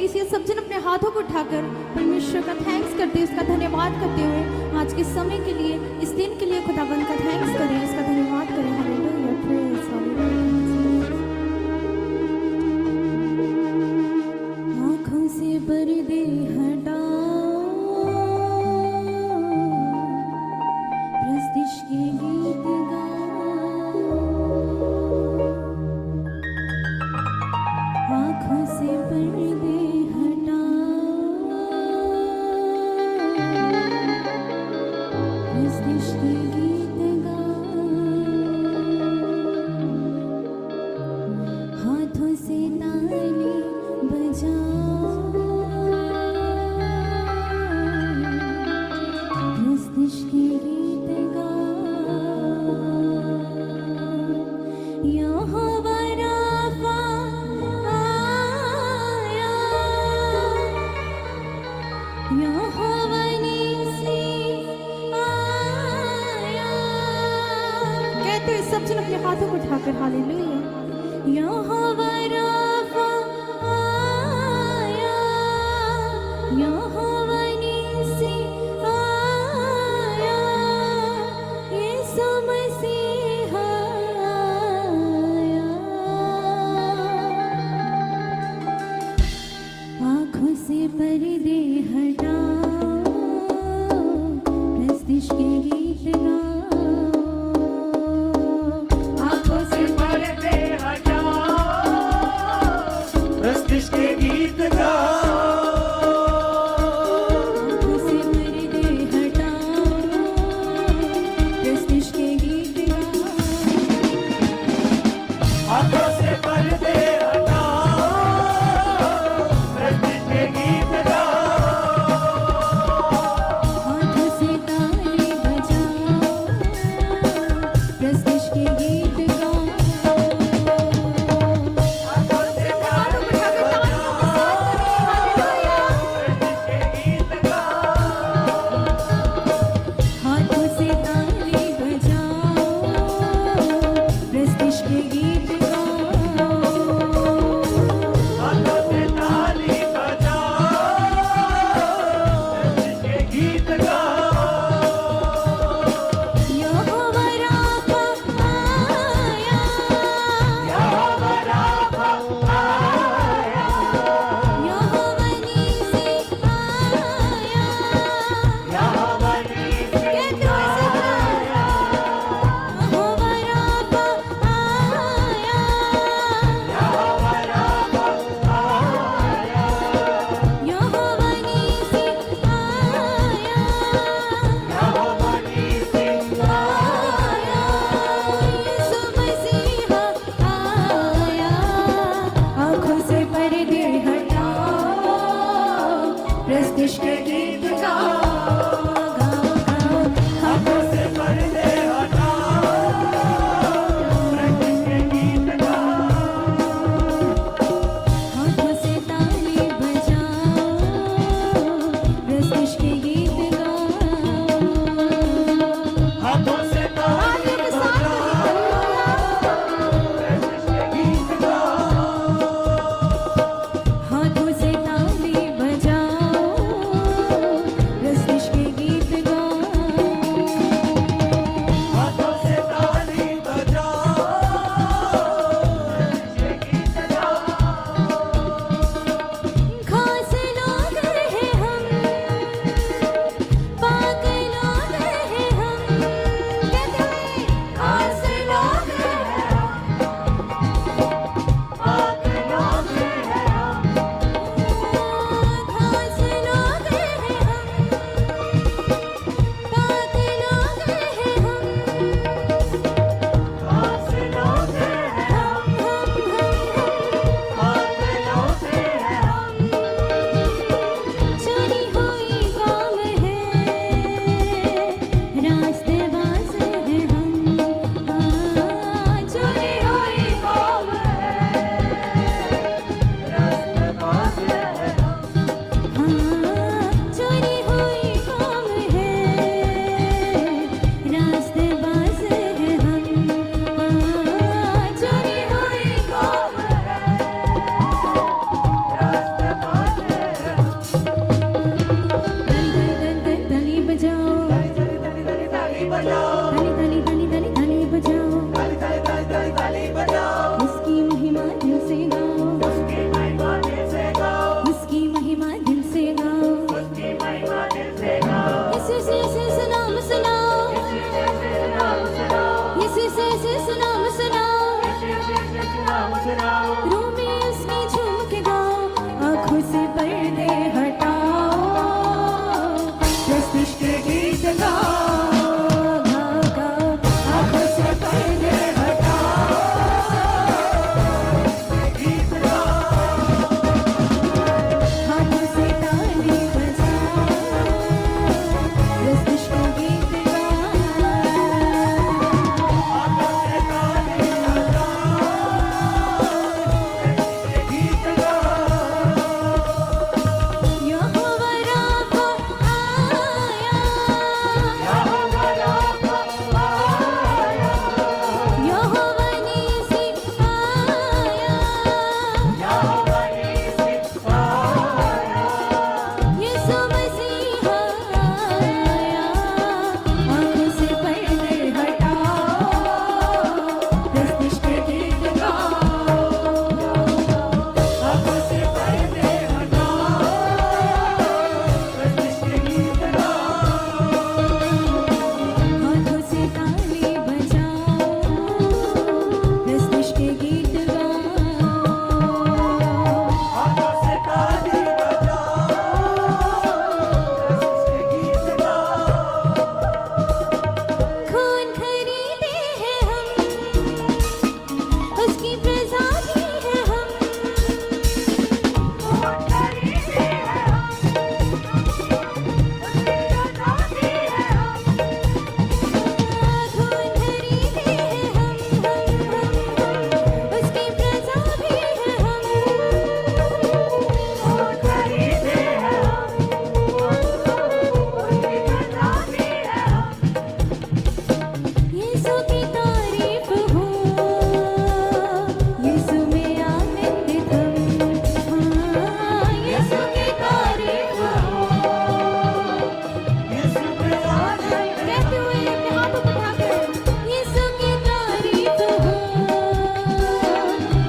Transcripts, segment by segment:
इसलिए सब जन अपने हाथों को उठाकर परमेश्वर का थैंक्स करते हुए, उसका धन्यवाद करते हुए आज के समय के लिए, इस दिन के लिए खुदावंद का थैंक्स करें, उसका धन्यवाद करें। Hallelujah, praise hallelujah. आँखों से पर्दे हटाओ, प्रस्तिश के गीत गाओ, आँखों से पर्दे हटाओ, प्रस्तिश के गीत गाओ, हाथों से ताली बजाओ, प्रस्तिश के गीत गाओ। यहोवा राफा आया, यहोवा नीसी आया। कहते हैं सब जन अपने हाथों को उठाकर हालेलुया। यहोवा राफा आया, यहोवा नीसी आया, यीशु मसीह आया। आँखों से पर्दे हटाओ, प्रस्तिश के गीत गाओ, आँखों से पर्दे हटाओ, प्रस्तिश के गीत गाओ, आँखों से पर्दे हटाओ, प्रस्तिश के गीत गाओ, आँखों से पर्दे हटाओ, प्रस्तिश के गीत गाओ, हाथों से ताली बजाओ, प्रस्तिश के गीत गाओ। आँखों से पर्दे हटाओ, आंखों से पर्दे हटाओ, प्रस्तुत के गीत गाओ, गाओ। आंखों से पर्दे हटाओ, गीत गाओ, हाथों से ताली बजाओ, प्रस्तुत के गीत गाओ। आंखों से ताली बजाओ, गीत गाओ, यहोवा राफा आया, यहोवा राफा आया, यहोवा नीसी आया, यहोवा नीसी आया, यीशु मसीह आया। आंखों से पर्दे हटाओ, प्रस्तुत के गीत गाओ, आंखों से पर्दे हटाओ, प्रस्तुत के गीत गाओ, हाथों से ताली बजाओ, प्रस्तुत के गीत गाओ। हाथों से ताली बजाओ, प्रस्तुत के गीत गाओ, खून खरीदे हैं हम, उसकी प्रजा भी है हम। खून खरीदे हैं हम, उसकी प्रजा भी है हम। खून खरीदे हैं हम, उसकी प्रजा भी है हम। खून खरीदे हैं हम, उसकी प्रजा भी है हम। यीशु की तारीफ हो, यीशु में आनंदित हम। हाँ, यीशु की तारीफ हो, यीशु में आनंद कहते हुए अपने हाथों को उठाकर, यीशु की तारीफ हो,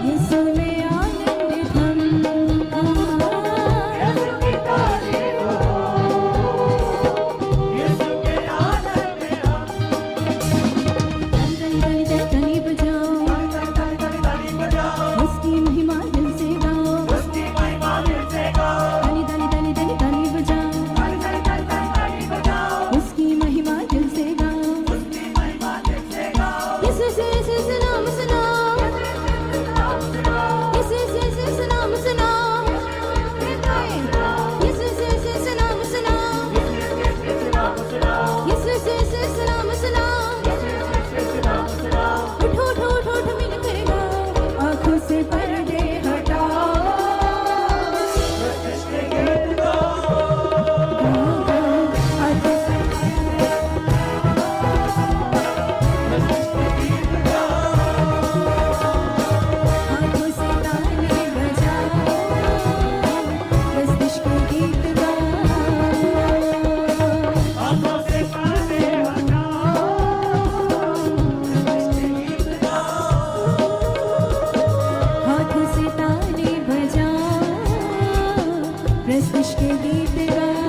यीशु में आनंदित हम। यीशु की तारीफ हो, यीशु के आनंद में हम। ताली ताली बजाओ, ताली बजाओ, उसकी महिमा दिल से गाओ। उसकी महिमा दिल से गाओ। ताली ताली बजाओ, ताली बजाओ, उसकी महिमा दिल से गाओ। उसकी महिमा दिल से गाओ। यीशु से नाम सुनाओ, यीशु से नाम सुनाओ, यीशु से नाम सुनाओ, यीशु से नाम सुनाओ। उठो उठो उठो उठो मिल कर गाओ, आंखों से पर्दे हटाओ, इसके गीत गाओ, हाथों से गीत गाओ, हाथों से ताली बजाओ, प्रस्तुत के गीत गाओ। आंखों से पर्दे हटाओ, इसके गीत गाओ, हाथों से ताली बजाओ, प्रस्तुत के गीत गाओ।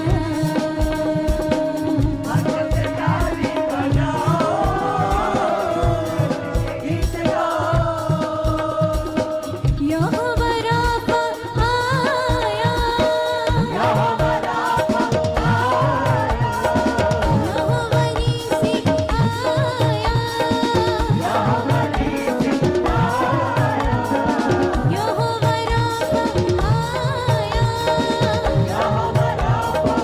हाथों से ताली बजाओ, गीत गाओ, यहोवा राफा आया, यहोवा राफा आया, यहोवा नीसी आया, यहोवा नीसी आया, यहोवा राफा आया, यहोवा राफा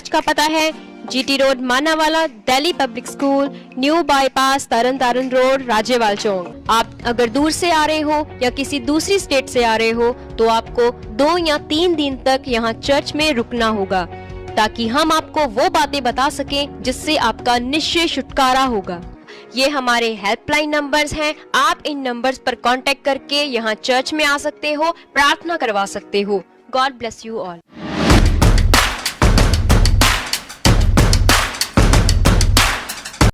चर्च का पता है GT road Manawala, Delhi public school, new bypass, Tarn Taran road, Rajewal Chowk. आप अगर दूर से आ रहे हो या किसी दूसरी स्टेट से आ रहे हो तो आपको 2 या 3 दिन तक यहाँ चर्च में रुकना होगा, ताकि हम आपको वो बातें बता सकें जिससे आपका निश्चय छुटकारा होगा। ये हमारे हेल्पलाइन नंबर्स हैं। आप इन नंबर्स पर कांटेक्ट करके यहाँ चर्च में आ सकते हो, प्रार्थना करवा सकते हो। God bless you all.